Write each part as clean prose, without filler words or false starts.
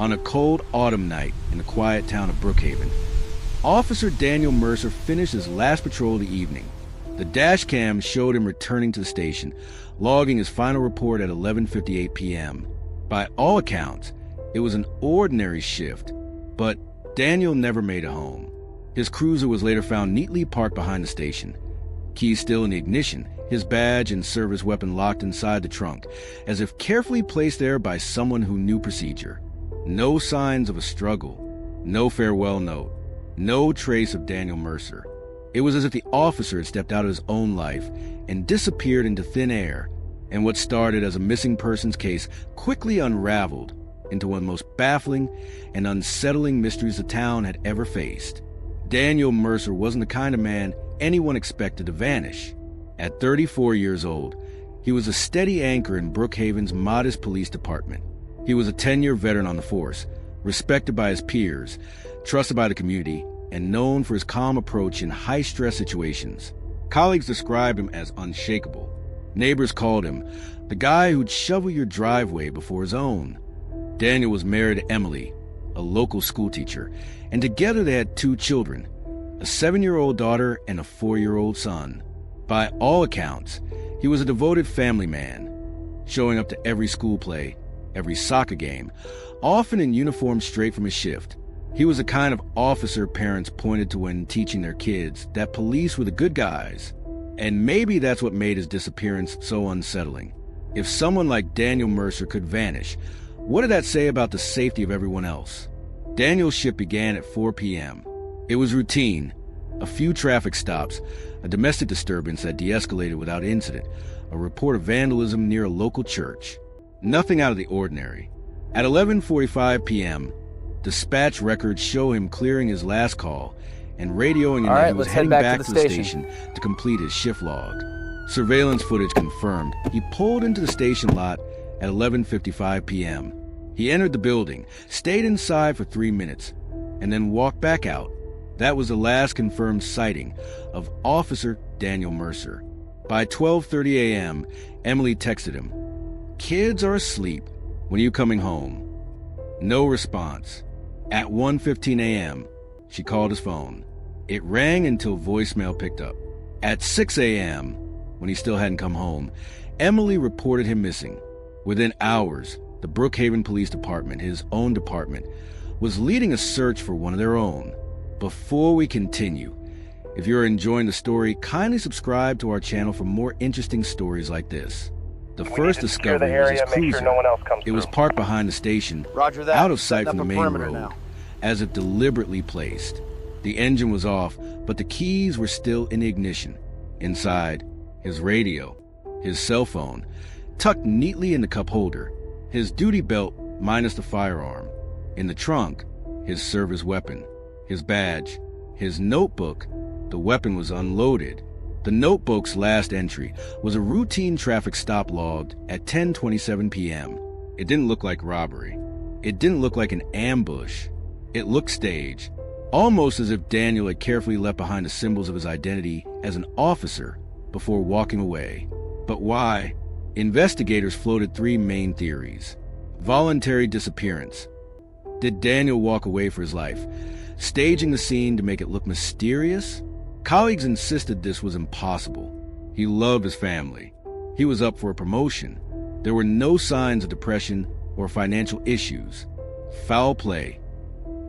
On a cold autumn night in the quiet town of Brookhaven, Officer Daniel Mercer finished his last patrol of the evening. The dash cam showed him returning to the station, logging his final report at 11:58 p.m. By all accounts, it was an ordinary shift, but Daniel never made it home. His cruiser was later found neatly parked behind the station. Keys still in the ignition, his badge and service weapon locked inside the trunk, as if carefully placed there by someone who knew procedure. No signs of a struggle, no farewell note, no trace of Daniel Mercer. It was as if the officer had stepped out of his own life and disappeared into thin air, and what started as a missing persons case quickly unraveled into one of the most baffling and unsettling mysteries the town had ever faced. Daniel Mercer wasn't the kind of man anyone expected to vanish. At 34 years old, he was a steady anchor in Brookhaven's modest police department. He was a 10-year veteran on the force, respected by his peers, trusted by the community, and known for his calm approach in high-stress situations. Colleagues described him as unshakable. Neighbors called him the guy who'd shovel your driveway before his own. Daniel was married to Emily, a local schoolteacher, and together they had 2 children, a 7-year-old daughter and a 4-year-old son. By all accounts, he was a devoted family man, showing up to every school play, every soccer game, often in uniform straight from his shift. He was the kind of officer parents pointed to when teaching their kids that police were the good guys. And maybe that's what made his disappearance so unsettling. If someone like Daniel Mercer could vanish, what did that say about the safety of everyone else? Daniel's shift began at 4 p.m. It was routine. A few traffic stops, a domestic disturbance that de-escalated without incident, a report of vandalism near a local church. Nothing out of the ordinary. At 11:45 p.m., dispatch records show him clearing his last call and radioing that he was heading back to the station to complete his shift log. Surveillance footage confirmed he pulled into the station lot at 11:55 p.m. He entered the building, stayed inside for 3 minutes, and then walked back out. That was the last confirmed sighting of Officer Daniel Mercer. By 12:30 a.m., Emily texted him, "Kids are asleep. When are you coming home?" No response. At 1:15 a.m., she called his phone. It rang until voicemail picked up. At 6 a.m., when he still hadn't come home, Emily reported him missing. Within hours, the Brookhaven Police Department, his own department, was leading a search for one of their own. Before we continue, if you're enjoying the story, kindly subscribe to our channel for more interesting stories like this. The first discovery was his cruiser. It was parked behind the station, out of sight from the main road, as if deliberately placed. The engine was off, but the keys were still in the ignition. Inside, his radio, his cell phone, tucked neatly in the cup holder, his duty belt minus the firearm. In the trunk, his service weapon, his badge, his notebook. The weapon was unloaded. The notebook's last entry was a routine traffic stop logged at 10:27 p.m. It didn't look like robbery. It didn't look like an ambush. It looked staged, almost as if Daniel had carefully left behind the symbols of his identity as an officer before walking away. But why? Investigators floated 3 main theories. Voluntary disappearance. Did Daniel walk away for his life, staging the scene to make it look mysterious? Colleagues insisted this was impossible. He loved his family. He was up for a promotion. There were no signs of depression or financial issues. Foul play.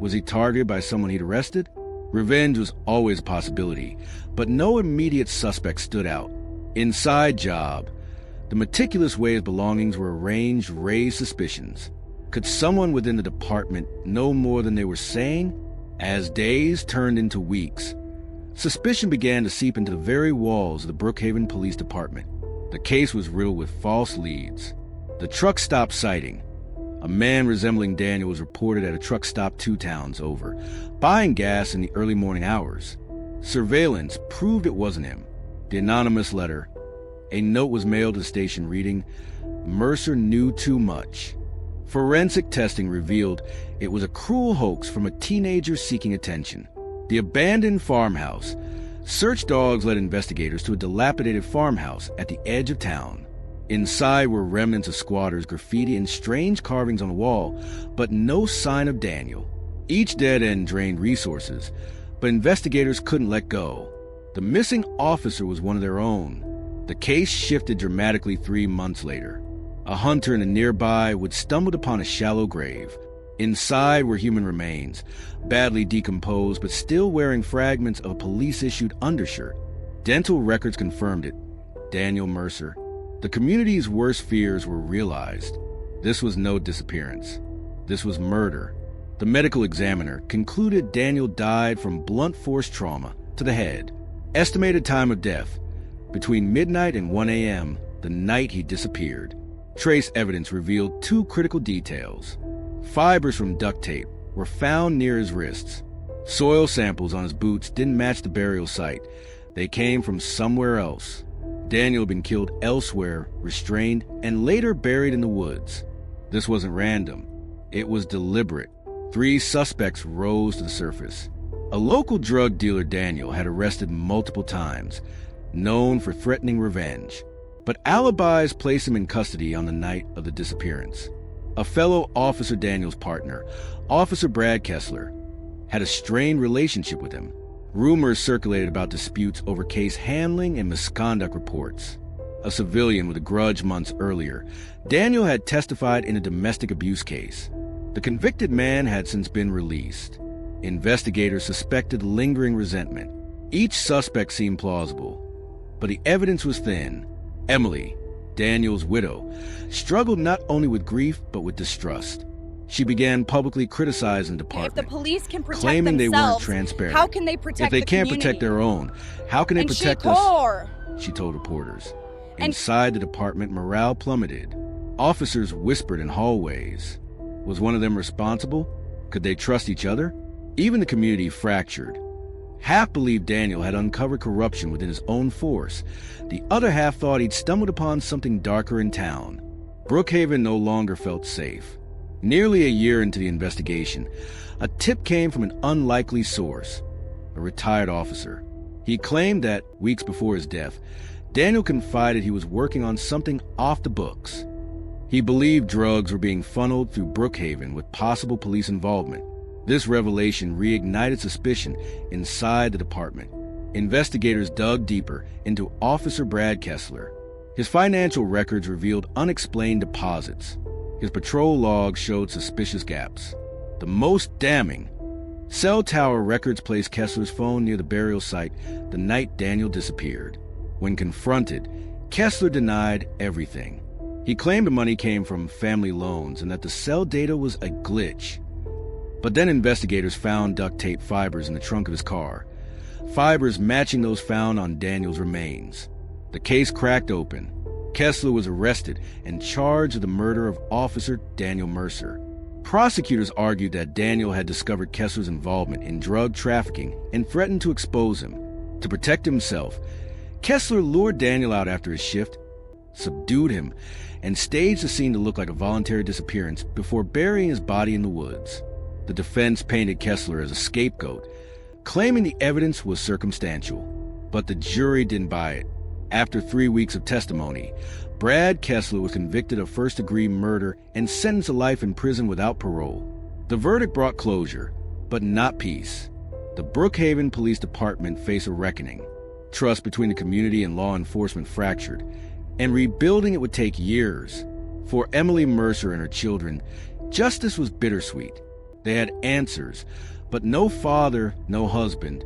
Was he targeted by someone he'd arrested? Revenge was always a possibility, but no immediate suspect stood out. Inside job. The meticulous way his belongings were arranged raised suspicions. Could someone within the department know more than they were saying? As days turned into weeks, suspicion began to seep into the very walls of the Brookhaven Police Department. The case was riddled with false leads. The truck stop sighting. A man resembling Daniel was reported at a truck stop 2 towns over, buying gas in the early morning hours. Surveillance proved it wasn't him. The anonymous letter. A note was mailed to the station reading, "Mercer knew too much." Forensic testing revealed it was a cruel hoax from a teenager seeking attention. The abandoned farmhouse. Search dogs led investigators to a dilapidated farmhouse at the edge of town. Inside were remnants of squatters, graffiti, and strange carvings on the wall, but no sign of Daniel. Each dead end drained resources, but investigators couldn't let go. The missing officer was one of their own. The case shifted dramatically 3 months later. A hunter in a nearby wood stumbled upon a shallow grave. Inside were human remains, badly decomposed but still wearing fragments of a police-issued undershirt. Dental records confirmed it. Daniel Mercer. The community's worst fears were realized. This was no disappearance. This was murder. The medical examiner concluded Daniel died from blunt force trauma to the head. Estimated time of death, between midnight and 1 a.m., the night he disappeared. Trace evidence revealed 2 critical details. Fibers from duct tape were found near his wrists. Soil samples on his boots didn't match the burial site. They came from somewhere else. Daniel had been killed elsewhere, restrained, and later buried in the woods. This wasn't random. It was deliberate. 3 suspects rose to the surface. A local drug dealer, Daniel, had arrested multiple times, known for threatening revenge. But alibis placed him in custody on the night of the disappearance. A fellow Officer Daniel's partner, Officer Brad Kessler, had a strained relationship with him. Rumors circulated about disputes over case handling and misconduct reports. A civilian with a grudge months earlier, Daniel had testified in a domestic abuse case. The convicted man had since been released. Investigators suspected lingering resentment. Each suspect seemed plausible, but the evidence was thin. Emily, Daniel's widow, struggled not only with grief but with distrust. She began publicly criticizing the department, if the police can protect claiming they weren't themselves, transparent. how can they protect If they the can't community? protect their own, how can they And protect she us? tore. She told reporters. And- Inside the department, morale plummeted. Officers whispered in hallways. Was one of them responsible? Could they trust each other? Even the community fractured. Half believed Daniel had uncovered corruption within his own force. The other half thought he'd stumbled upon something darker in town. Brookhaven no longer felt safe. Nearly a year into the investigation, a tip came from an unlikely source, a retired officer. He claimed that, weeks before his death, Daniel confided he was working on something off the books. He believed drugs were being funneled through Brookhaven with possible police involvement. This revelation reignited suspicion inside the department. Investigators dug deeper into Officer Brad Kessler. His financial records revealed unexplained deposits. His patrol logs showed suspicious gaps. The most damning, cell tower records placed Kessler's phone near the burial site the night Daniel disappeared. When confronted, Kessler denied everything. He claimed the money came from family loans and that the cell data was a glitch. But then investigators found duct tape fibers in the trunk of his car, fibers matching those found on Daniel's remains. The case cracked open. Kessler was arrested and charged with the murder of Officer Daniel Mercer. Prosecutors argued that Daniel had discovered Kessler's involvement in drug trafficking and threatened to expose him. To protect himself, Kessler lured Daniel out after his shift, subdued him, and staged the scene to look like a voluntary disappearance before burying his body in the woods. The defense painted Kessler as a scapegoat, claiming the evidence was circumstantial. But the jury didn't buy it. After 3 weeks of testimony, Brad Kessler was convicted of first-degree murder and sentenced to life in prison without parole. The verdict brought closure, but not peace. The Brookhaven Police Department faced a reckoning. Trust between the community and law enforcement fractured, and rebuilding it would take years. For Emily Mercer and her children, justice was bittersweet. They had answers, but no father, no husband,